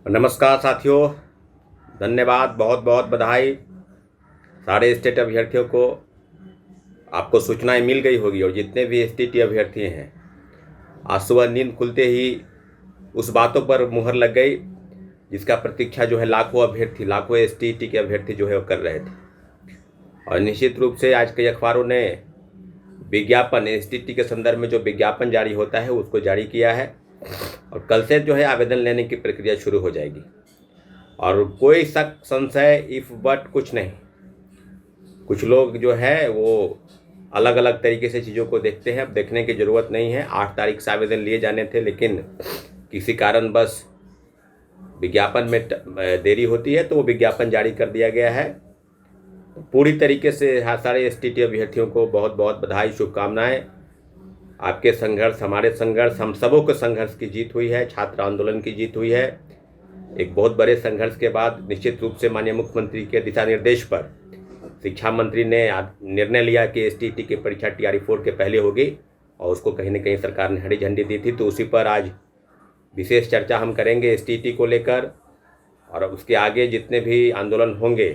नमस्कार साथियों, धन्यवाद, बहुत बहुत बधाई। सारे स्टेट अभ्यर्थियों को आपको सूचनाएं मिल गई होगी और जितने भी एसटीटी अभ्यर्थी हैं, आज सुबह नींद खुलते ही उस बातों पर मुहर लग गई जिसका प्रतीक्षा जो है लाखों एसटीटी के अभ्यर्थी जो है वो कर रहे थे। और निश्चित रूप से आज कई अखबारों ने विज्ञापन एसटीटी के संदर्भ में जो विज्ञापन जारी होता है उसको जारी किया है और कल से जो है आवेदन लेने की प्रक्रिया शुरू हो जाएगी। और कोई शक संशय इफ बट कुछ नहीं। कुछ लोग जो है वो अलग अलग तरीके से चीज़ों को देखते हैं, अब देखने की ज़रूरत नहीं है। 8 तारीख से आवेदन लिए जाने थे, लेकिन किसी कारण बस विज्ञापन में देरी होती है तो वो विज्ञापन जारी कर दिया गया है। पूरी तरीके से सारे एसटीटी अभ्यर्थियों को बहुत बहुत बधाई, शुभकामनाएं। आपके संघर्ष, हमारे संघर्ष, हम सबों के संघर्ष की जीत हुई है, छात्र आंदोलन की जीत हुई है। एक बहुत बड़े संघर्ष के बाद निश्चित रूप से माननीय मुख्यमंत्री के दिशा निर्देश पर शिक्षा मंत्री ने निर्णय लिया कि एसटीटी की परीक्षा टीआरई 4 के पहले होगी और उसको कहीं न कहीं सरकार ने हरी झंडी दी थी। तो उसी पर आज विशेष चर्चा हम करेंगे एसटीटी को लेकर, और उसके आगे जितने भी आंदोलन होंगे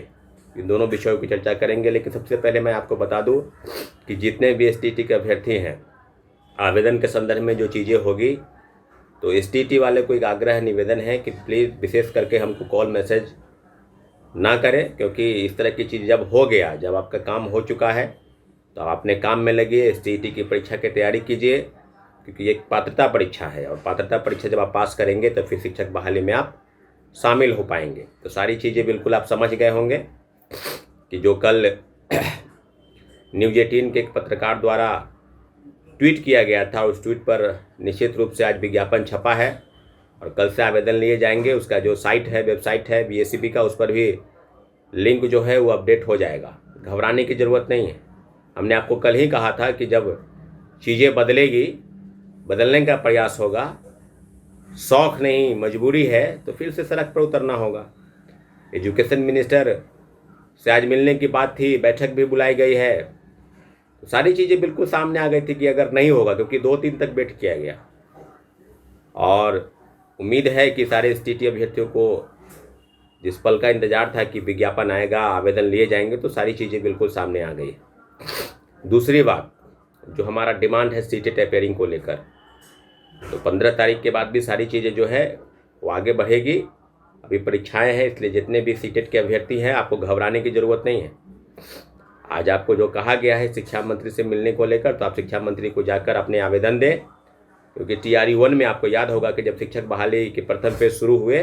इन दोनों विषयों की चर्चा करेंगे। लेकिन सबसे पहले मैं आपको बता दूं कि जितने भी एसटीटी के अभ्यर्थी हैं, आवेदन के संदर्भ में जो चीज़ें होगी, तो एसटीटी वाले को एक आग्रह निवेदन है कि प्लीज़ विशेष करके हमको कॉल मैसेज ना करें, क्योंकि इस तरह की चीज़ जब हो गया, जब आपका काम हो चुका है तो आप अपने काम में लगिए, एसटीटी की परीक्षा की तैयारी कीजिए, क्योंकि एक पात्रता परीक्षा है और पात्रता परीक्षा जब आप पास करेंगे तो फिर शिक्षक बहाली में आप शामिल हो पाएंगे। तो सारी चीज़ें बिल्कुल आप समझ गए होंगे कि जो कल न्यूज़ 18 के एक पत्रकार द्वारा ट्वीट किया गया था, उस ट्वीट पर निश्चित रूप से आज विज्ञापन छपा है और कल से आवेदन लिए जाएंगे। उसका जो साइट है, वेबसाइट है बीएससीबी का, उस पर भी लिंक जो है वो अपडेट हो जाएगा। घबराने की ज़रूरत नहीं है। हमने आपको कल ही कहा था कि जब चीज़ें बदलेगी, बदलने का प्रयास होगा, शौक़ नहीं मजबूरी है, तो फिर से सड़क पर उतरना होगा। एजुकेशन मिनिस्टर से आज मिलने की बात थी, बैठक भी बुलाई गई है, तो सारी चीज़ें बिल्कुल सामने आ गई थी कि अगर नहीं होगा, क्योंकि 2-3 तक वेट किया गया। और उम्मीद है कि सारे एसटीटी अभ्यर्थियों को जिस पल का इंतज़ार था कि विज्ञापन आएगा, आवेदन लिए जाएंगे, तो सारी चीज़ें बिल्कुल सामने आ गई। दूसरी बात, जो हमारा डिमांड है सीटेट अपेयरिंग को लेकर, तो 15 तारीख के बाद भी सारी चीज़ें जो है वो आगे बढ़ेगी। अभी परीक्षाएं हैं, इसलिए जितने भी सीटेट के अभ्यर्थी हैं आपको घबराने की ज़रूरत नहीं है। आज आपको जो कहा गया है शिक्षा मंत्री से मिलने को लेकर, तो आप शिक्षा मंत्री को जाकर अपने आवेदन दें, क्योंकि टीआरई 1 में आपको याद होगा कि जब शिक्षक बहाली के प्रथम फेज शुरू हुए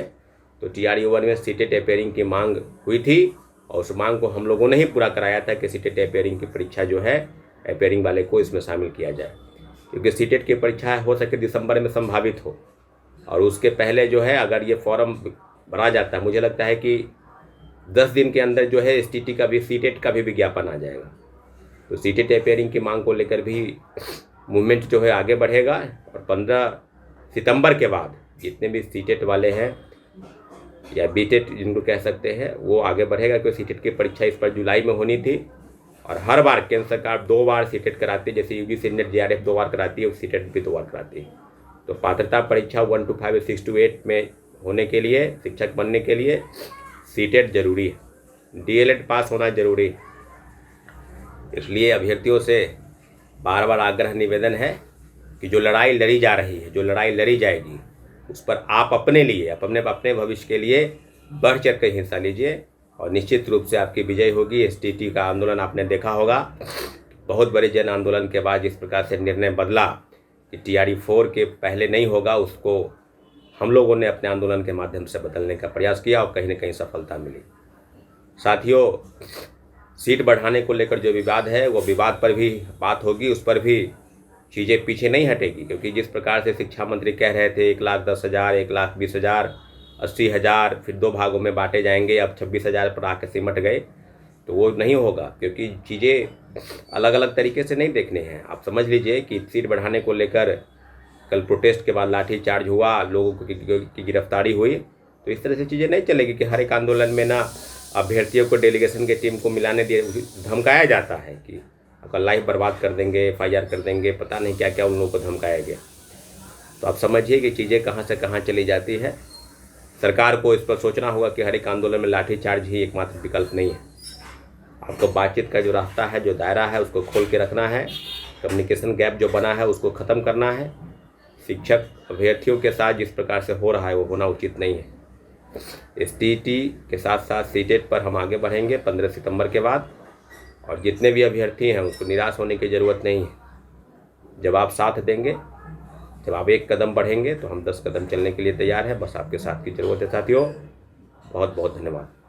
तो टीआरई 1 में सीटेट अपेयरिंग की मांग हुई थी और उस मांग को हम लोगों ने ही पूरा कराया था कि सीटेट अपेयरिंग की परीक्षा जो है, अपेयरिंग वाले को इसमें शामिल किया जाए, क्योंकि सीटेट की परीक्षा हो सके दिसंबर में संभावित हो। और उसके पहले जो है अगर ये फॉर्म भरा जाता है, मुझे लगता है कि 10 दिन के अंदर जो है एसटीटी का भी, सीटेट का भी विज्ञापन आ जाएगा। तो सीटेट अपेयरिंग की मांग को लेकर भी मूवमेंट जो है आगे बढ़ेगा और 15 सितंबर के बाद जितने भी सीटेट वाले हैं या बीटेट जिनको कह सकते हैं, वो आगे बढ़ेगा, क्योंकि सीटेट की परीक्षा इस पर जुलाई में होनी थी और हर बार केंद्र सरकार 2 बार सीटेट कराती है। जैसे यूजीसी नेट जेआरएफ 2 बार कराती है, सीटेट भी 2 बार कराती है। तो पात्रता परीक्षा 1 to 5 6 to 8 में होने के लिए, शिक्षक बनने के लिए सीटेट जरूरी है, डीएलएड पास होना जरूरी है। इसलिए अभ्यर्थियों से बार बार आग्रह निवेदन है कि जो लड़ाई लड़ी जा रही है, जो लड़ाई लड़ी जाएगी, उस पर आप अपने लिए, अपने भविष्य के लिए बढ़ चढ़ कर हिस्सा लीजिए और निश्चित रूप से आपकी विजय होगी। एसटीटी का आंदोलन आपने देखा होगा, बहुत बड़े जन आंदोलन के बाद जिस प्रकार से निर्णय बदला कि टीआरई 4 के पहले नहीं होगा, उसको हम लोगों ने अपने आंदोलन के माध्यम से बदलने का प्रयास किया और कहीं न कहीं सफलता मिली। साथियों, सीट बढ़ाने को लेकर जो विवाद है, वो विवाद पर भी बात होगी, उस पर भी चीज़ें पीछे नहीं हटेगी, क्योंकि जिस प्रकार से शिक्षा मंत्री कह रहे थे 1,10,000, 1,20,000, 80,000 फिर 2 भागों में बांटे जाएंगे, अब 26,000 पर आके सिमट गए, तो वो नहीं होगा, क्योंकि चीज़ें अलग अलग तरीके से नहीं देखने हैं। आप समझ लीजिए कि सीट बढ़ाने को लेकर कल प्रोटेस्ट के बाद लाठीचार्ज हुआ, लोगों की गिरफ्तारी हुई, तो इस तरह से चीज़ें नहीं चलेगी कि हर एक आंदोलन में ना अभ्यर्थियों को, डेलीगेशन के टीम को मिलाने दिए धमकाया जाता है कि आपका लाइफ बर्बाद कर देंगे, एफआईआर कर देंगे, पता नहीं क्या क्या उन लोगों को धमकाया गया। तो आप समझिए कि चीज़ें कहाँ से कहाँ चली जाती है। सरकार को इस पर सोचना होगा कि हर एक आंदोलन में लाठीचार्ज ही एकमात्र विकल्प नहीं है। आपको बातचीत का जो रास्ता है, जो दायरा है, उसको खोल के रखना है। कम्युनिकेशन गैप जो बना है उसको ख़त्म करना है। शिक्षक अभ्यर्थियों के साथ जिस प्रकार से हो रहा है वो होना उचित नहीं है। STET के साथ साथ CTET पर हम आगे बढ़ेंगे 15 सितंबर के बाद, और जितने भी अभ्यर्थी हैं उनको निराश होने की ज़रूरत नहीं है। जब आप साथ देंगे, जब आप एक कदम बढ़ेंगे तो हम 10 कदम चलने के लिए तैयार हैं। बस आपके साथ की ज़रूरत है साथियों। बहुत बहुत धन्यवाद।